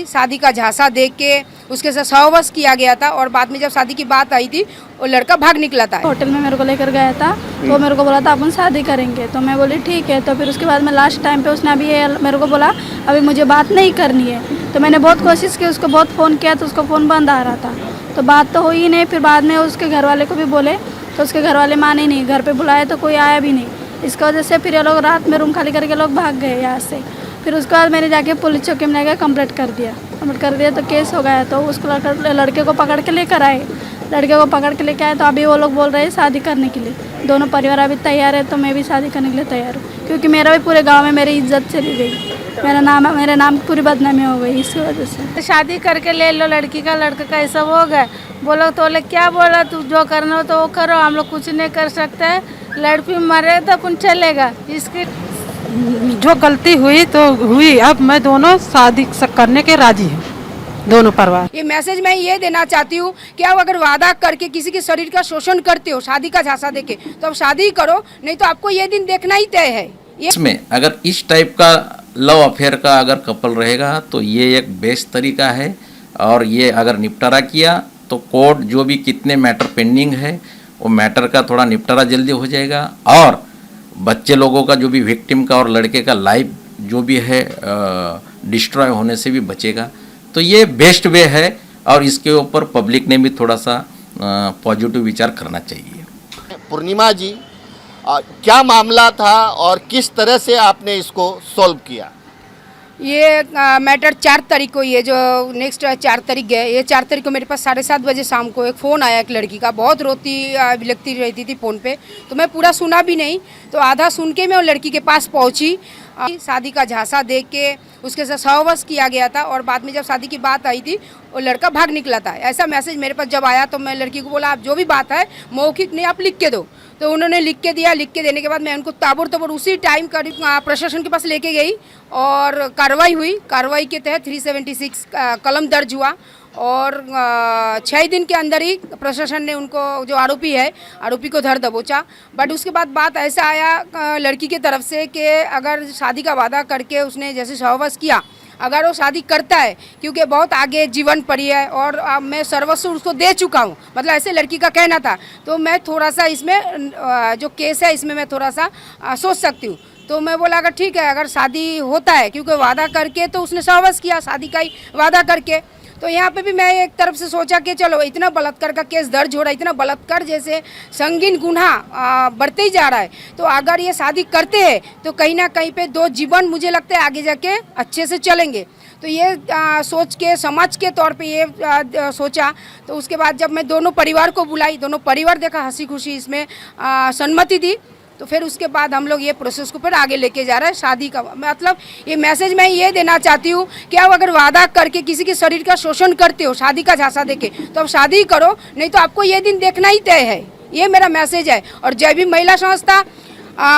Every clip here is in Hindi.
शादी का झांसा दे के उसके साथ सहवास किया गया था और बाद में जब शादी की बात आई थी वो लड़का भाग निकला था। होटल में मेरे को लेकर गया था तो मेरे को बोला था अपन शादी करेंगे, तो मैं बोली ठीक है। तो फिर उसके बाद में लास्ट टाइम पे उसने अभी ये मेरे को बोला अभी मुझे बात नहीं करनी है। तो मैंने बहुत कोशिश की, उसको बहुत फ़ोन किया तो उसको फ़ोन बंद आ रहा था, तो बात तो हुई नहीं। फिर बाद में उसके घर वाले को भी बोले तो उसके घर वाले माने नहीं, घर पर बुलाए तो कोई आया भी नहीं। इसकी वजह से फिर ये लोग रात में रूम खाली करके लोग भाग गए यहाँ से। फिर उसके बाद मैंने जाके पुलिस चौकी में जाकर कंप्लेंट कर दिया तो केस हो गया। तो उसको लड़के को पकड़ के लेकर आए, तो अभी वो लोग बोल रहे हैं शादी करने के लिए। दोनों परिवार अभी तैयार है, तो मैं भी शादी करने के लिए तैयार हूँ, क्योंकि मेरा भी पूरे गांव में मेरी इज्जत चली गई, मेरे नाम पूरी बदनामी हो गई इसकी वजह से। शादी करके ले लो लड़की का, लड़का का ऐसा हो गया। बोलो तो बोले क्या बोला, तू जो करना हो तो वो करो, हम लोग कुछ नहीं कर सकते। लड़की मरे तो कौन चलेगा। इसकी जो गलती हुई तो हुई, अब मैं दोनों शादी करने के राजी हूँ, दोनों परिवार। ये मैसेज मैं ये देना चाहती हूँ कि आप अगर वादा करके किसी के शरीर का शोषण करते हो शादी का झांसा देके, तो अब शादी ही करो, नहीं तो आपको ये दिन देखना ही तय है। इसमें अगर इस टाइप का लव अफेयर का अगर कपल रहेगा तो ये एक बेस्ट तरीका है। और ये अगर निपटारा किया तो कोर्ट जो भी कितने मैटर पेंडिंग है वो मैटर का थोड़ा निपटारा जल्दी हो जाएगा, और बच्चे लोगों का जो भी विक्टिम का और लड़के का लाइफ जो भी है डिस्ट्रॉय होने से भी बचेगा। तो ये बेस्ट वे है और इसके ऊपर पब्लिक ने भी थोड़ा सा पॉजिटिव विचार करना चाहिए। पूर्णिमा जी, क्या मामला था और किस तरह से आपने इसको सॉल्व किया? ये मैटर 4 तारीख को, ये जो नेक्स्ट 4 तारीख गए, ये 4 तारीख को मेरे पास 7:30 बजे शाम को एक फ़ोन आया एक लड़की का। बहुत रोती बिलखती रहती थी फ़ोन पे, तो मैं पूरा सुना भी नहीं, तो आधा सुन के मैं वो लड़की के पास पहुंची। शादी का झांसा दे के उसके साथ सहवास किया गया था और बाद में जब शादी की बात आई थी वो लड़का भाग निकला था। ऐसा मैसेज मेरे पास जब आया तो मैं लड़की को बोला आप जो भी बात है मौखिक नहीं, आप लिख के दो। तो उन्होंने लिख के दिया। लिख के देने के बाद मैं उनको ताबड़तोड़ उसी टाइम करीब प्रशासन के पास लेके गई और कार्रवाई हुई। कार्रवाई के तहत 376 कलम दर्ज हुआ और 6 दिन के अंदर ही प्रशासन ने उनको, जो आरोपी है, आरोपी को धर दबोचा। बट उसके बाद बात ऐसा आया लड़की की तरफ से कि अगर शादी का वादा करके उसने जैसे सहवास किया, अगर वो शादी करता है, क्योंकि बहुत आगे जीवन पड़ी है और मैं सर्वस्व उसको दे चुका हूँ, मतलब ऐसे लड़की का कहना था, तो मैं थोड़ा सा इसमें जो केस है इसमें मैं थोड़ा सा सोच सकती हूँ। तो मैं बोला अगर ठीक है, अगर शादी होता है, क्योंकि वादा करके तो उसने सहवास किया शादी का ही वादा करके, तो यहाँ पे भी मैं एक तरफ से सोचा कि चलो इतना बलात्कार का केस दर्ज हो रहा है, इतना बलात्कार जैसे संगीन गुनाह बढ़ते ही जा रहा है, तो अगर ये शादी करते हैं तो कहीं ना कहीं पे 2 जीवन मुझे लगता है आगे जाके अच्छे से चलेंगे। तो ये सोच के समाज के तौर पे ये सोचा। तो उसके बाद जब मैं दोनों परिवार को बुलाई, दोनों परिवार देखा हंसी खुशी इसमें सहमति दी, तो फिर उसके बाद हम लोग ये प्रोसेस को फिर आगे लेके जा रहे हैं शादी का। मतलब ये मैसेज मैं ये देना चाहती हूँ कि आप अगर वादा करके किसी के शरीर का शोषण करते हो शादी का झांसा देके, तो अब शादी ही करो, नहीं तो आपको ये दिन देखना ही तय है। ये मेरा मैसेज है। और जय भीम महिला संस्था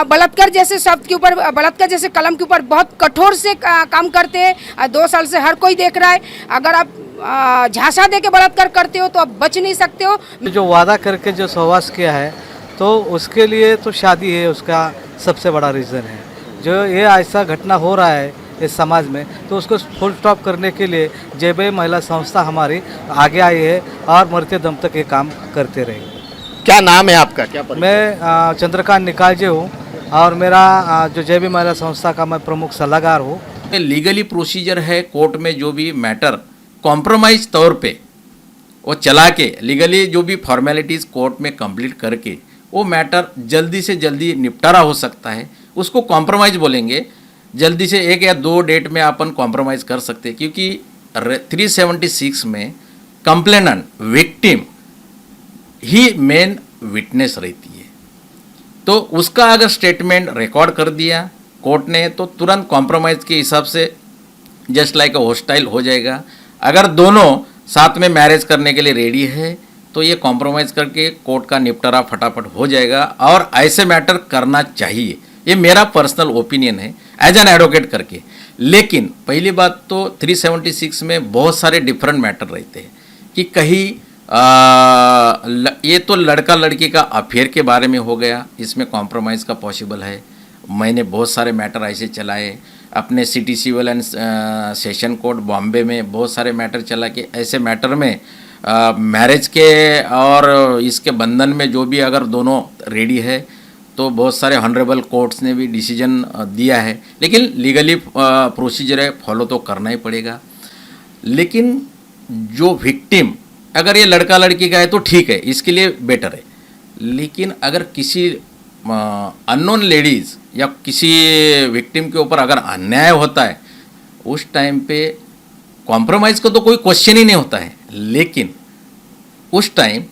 बलात्कार जैसे शब्द के ऊपर, बलात्कार जैसे कलम के ऊपर बहुत कठोर से काम करते हैं। 2 साल से हर कोई देख रहा है। अगर आप झांसा दे के बलात्कार करते हो तो आप बच नहीं सकते हो। जो वादा करके जो सहवास किया है तो उसके लिए तो शादी है उसका सबसे बड़ा रीज़न है। जो ये ऐसा घटना हो रहा है इस समाज में, तो उसको फुल स्टॉप करने के लिए जय भीम महिला संस्था हमारी आगे आई है और मरते दम तक ये काम करते रहेगी। क्या नाम है आपका? क्या मैं चंद्रकांत निकालजे हूँ और मेरा जो जय भीम महिला संस्था का मैं प्रमुख सलाहकार हूँ। लीगली प्रोसीजर है, कोर्ट में जो भी मैटर कॉम्प्रोमाइज तौर पे वो चला के लीगली जो भी फॉर्मेलिटीज़ कोर्ट में कंप्लीट करके वो मैटर जल्दी से जल्दी निपटारा हो सकता है, उसको कॉम्प्रोमाइज़ बोलेंगे। जल्दी से 1 या 2 डेट में अपन कॉम्प्रोमाइज़ कर सकते हैं, क्योंकि 376 में कंप्लेनेंट विक्टिम ही मेन विटनेस रहती है। तो उसका अगर स्टेटमेंट रिकॉर्ड कर दिया कोर्ट ने तो तुरंत कॉम्प्रोमाइज़ के हिसाब से जस्ट लाइक हॉस्टाइल हो जाएगा। अगर दोनों साथ में मैरिज करने के लिए रेडी है तो ये कॉम्प्रोमाइज़ करके कोर्ट का निपटारा फटाफट हो जाएगा और ऐसे मैटर करना चाहिए। ये मेरा पर्सनल ओपिनियन है एज एन एडवोकेट करके। लेकिन पहली बात तो 376 में बहुत सारे डिफरेंट मैटर रहते हैं कि कहीं ये तो लड़का लड़की का अफेयर के बारे में हो गया, इसमें कॉम्प्रोमाइज़ का पॉसिबल है। मैंने बहुत सारे मैटर ऐसे चलाए अपने city civil and session court Bombay में बहुत सारे मैटर चला कि ऐसे मैटर में मैरिज के और इसके बंधन में जो भी अगर दोनों रेडी है तो बहुत सारे ऑनरेबल कोर्ट्स ने भी डिसीजन दिया है, लेकिन लीगली प्रोसीजर है, फॉलो तो करना ही पड़ेगा। लेकिन जो विक्टिम अगर ये लड़का लड़की का है तो ठीक है, इसके लिए बेटर है। लेकिन अगर किसी अननोन लेडीज़ या किसी विक्टिम के ऊपर अगर अन्याय होता है उस टाइम पे कॉम्प्रोमाइज़ का तो कोई क्वेश्चन ही नहीं होता है, लेकिन उस टाइम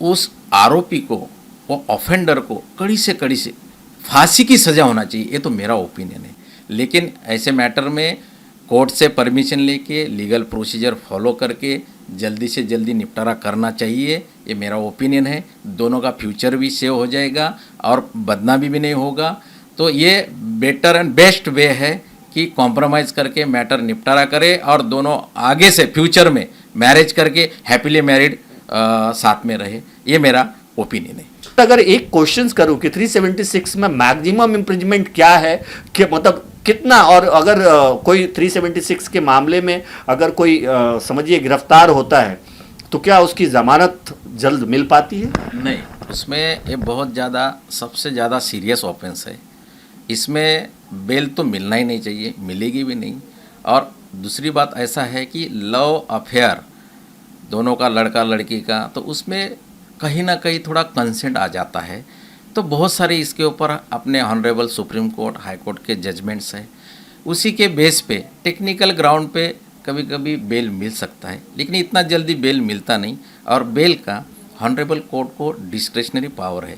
उस आरोपी को, वो ऑफेंडर को कड़ी से फांसी की सज़ा होना चाहिए, ये तो मेरा ओपिनियन है। लेकिन ऐसे मैटर में कोर्ट से परमिशन लेके लीगल प्रोसीजर फॉलो करके जल्दी से जल्दी निपटारा करना चाहिए, ये मेरा ओपिनियन है। दोनों का फ्यूचर भी सेव हो जाएगा और बदनामी भी नहीं होगा। तो ये बेटर एंड बेस्ट वे है कि कॉम्प्रोमाइज़ करके मैटर निपटारा करे और दोनों आगे से फ्यूचर में मैरिज करके हैप्पीली मैरिड साथ में रहे, ये मेरा ओपिनियन है। अगर एक क्वेश्चन करूं कि 376 में मैक्सिमम इम्प्रिजमेंट क्या है, कि मतलब कितना, और अगर कोई 376 के मामले में अगर कोई समझिए गिरफ्तार होता है तो क्या उसकी जमानत जल्द मिल पाती है? नहीं, उसमें ये बहुत ज़्यादा सबसे ज़्यादा सीरियस ऑफेंस है, इसमें बेल तो मिलना ही नहीं चाहिए, मिलेगी भी नहीं। और दूसरी बात ऐसा है कि लव अफेयर दोनों का, लड़का लड़की का, तो उसमें कहीं ना कहीं थोड़ा कंसेंट आ जाता है। तो बहुत सारे इसके ऊपर अपने honourable supreme court, high court के जजमेंट्स हैं, उसी के बेस पे टेक्निकल ग्राउंड पे कभी कभी बेल मिल सकता है, लेकिन इतना जल्दी बेल मिलता नहीं। और बेल का ऑनरेबल कोर्ट को डिस्क्रेशनरी पावर है,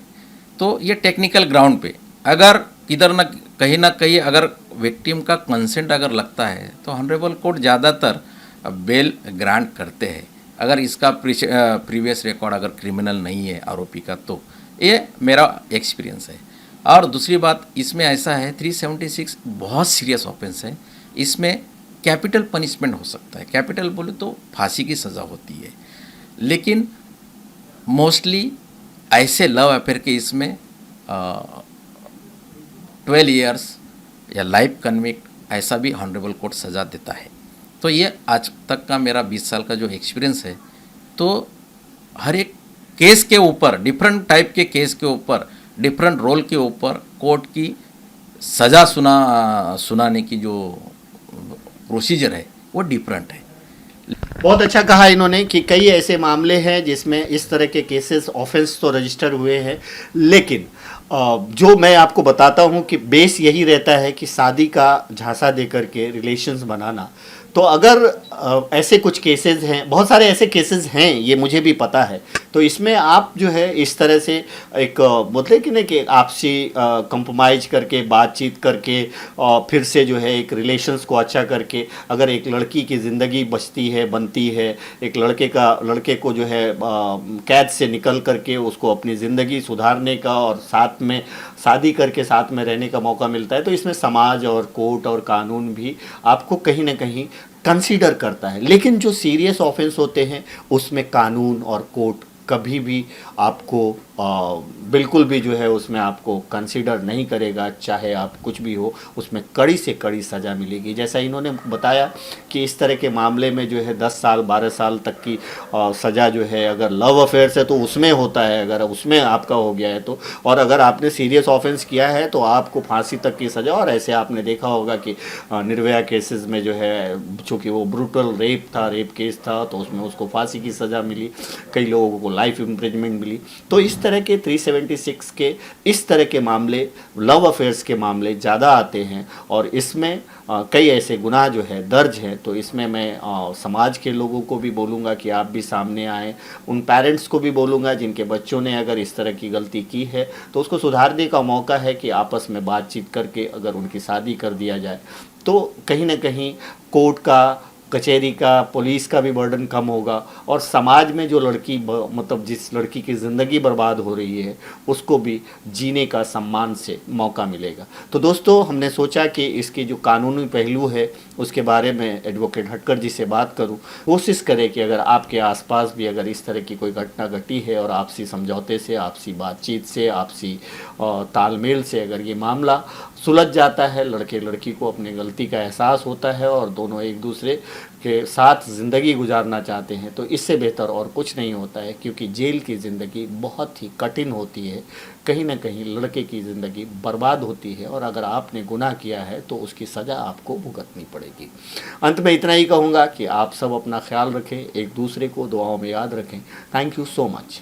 तो ये टेक्निकल ग्राउंड पे अगर किधर ना कहीं अगर विक्टिम का कंसेंट अगर लगता है तो ऑनरेबल कोर्ट ज़्यादातर बेल ग्रांट करते हैं, अगर इसका प्रीवियस रिकॉर्ड अगर क्रिमिनल नहीं है आरोपी का, तो ये मेरा एक्सपीरियंस है। और दूसरी बात इसमें ऐसा है, 376 बहुत सीरियस ऑफेंस है, इसमें कैपिटल पनिशमेंट हो सकता है। कैपिटल बोले तो फांसी की सज़ा होती है, लेकिन मोस्टली ऐसे लव अफेयर के इसमें 12 इयर्स या लाइफ कन्विक्ट ऐसा भी ऑनरेबल कोर्ट सज़ा देता है। तो ये आज तक का मेरा 20 साल का जो एक्सपीरियंस है, तो हर एक केस के ऊपर, डिफरेंट टाइप के केस के ऊपर, डिफरेंट रोल के ऊपर कोर्ट की सज़ा सुनाने की जो प्रोसीजर है वो डिफरेंट है। बहुत अच्छा कहा इन्होंने कि कई ऐसे मामले हैं जिसमें इस तरह के केसेस, ऑफेंस तो रजिस्टर हुए हैं, लेकिन जो मैं आपको बताता हूं कि बेस यही रहता है कि शादी का झांसा दे करके रिलेशंस बनाना। तो अगर ऐसे कुछ केसेस हैं, बहुत सारे ऐसे केसेस हैं, ये मुझे भी पता है, तो इसमें आप जो है इस तरह से एक बोलते कि नहीं कि आपसी कंप्रोमाइज करके, बातचीत करके, और फिर से जो है एक रिलेशंस को अच्छा करके अगर एक लड़की की ज़िंदगी बचती है, बनती है, एक लड़के को जो है कैद से निकल करके उसको अपनी ज़िंदगी सुधारने का और साथ में शादी करके साथ में रहने का मौका मिलता है, तो इसमें समाज और कोर्ट और कानून भी आपको कहीं ना कहीं कंसीडर करता है। लेकिन जो सीरियस ऑफेंस होते हैं उसमें कानून और कोर्ट कभी भी आपको बिल्कुल भी जो है उसमें आपको कंसीडर नहीं करेगा, चाहे आप कुछ भी हो, उसमें कड़ी से कड़ी सज़ा मिलेगी। जैसा इन्होंने बताया कि इस तरह के मामले में जो है 10 साल 12 साल तक की सज़ा जो है अगर लव अफेयर से तो उसमें होता है, अगर उसमें आपका हो गया है तो, और अगर आपने सीरियस ऑफेंस किया है तो आपको फांसी तक की सज़ा। और ऐसे आपने देखा होगा कि निर्भया केसेस में जो है, चूँकि वो ब्रूटल रेप था, रेप केस था, तो उसमें उसको फांसी की सज़ा मिली, कई लोगों को लाइफ इम्प्रिजमेंट मिली। तो इस तरह के 376 के इस तरह के मामले, लव अफेयर्स के मामले ज़्यादा आते हैं, और इसमें कई ऐसे गुनाह जो है दर्ज हैं। तो इसमें मैं समाज के लोगों को भी बोलूँगा कि आप भी सामने आएँ, उन पेरेंट्स को भी बोलूँगा जिनके बच्चों ने अगर इस तरह की गलती की है तो उसको सुधारने का मौका है कि आपस में बातचीत करके अगर उनकी शादी कर दिया जाए तो कहीं ना कहीं कोर्ट का, कचहरी का, पुलिस का भी बर्डन कम होगा, और समाज में जो लड़की मतलब जिस लड़की की ज़िंदगी बर्बाद हो रही है उसको भी जीने का सम्मान से मौका मिलेगा। तो दोस्तों, हमने सोचा कि इसकी जो कानूनी पहलू है उसके बारे में एडवोकेट हटकर जी से बात करूं। कोशिश करें कि अगर आपके आसपास भी अगर इस तरह की कोई घटना घटी है और आपसी समझौते से, आपसी बातचीत से, आपसी तालमेल से अगर ये मामला सुलझ जाता है, लड़के लड़की को अपनी गलती का एहसास होता है और दोनों एक दूसरे के साथ ज़िंदगी गुजारना चाहते हैं, तो इससे बेहतर और कुछ नहीं होता है, क्योंकि जेल की ज़िंदगी बहुत ही कठिन होती है। कहीं ना कहीं लड़के की ज़िंदगी बर्बाद होती है और अगर आपने गुनाह किया है तो उसकी सज़ा आपको भुगतनी पड़ेगी। अंत में इतना ही कहूँगा कि आप सब अपना ख्याल रखें, एक दूसरे को दुआओं में याद रखें। Thank you so much.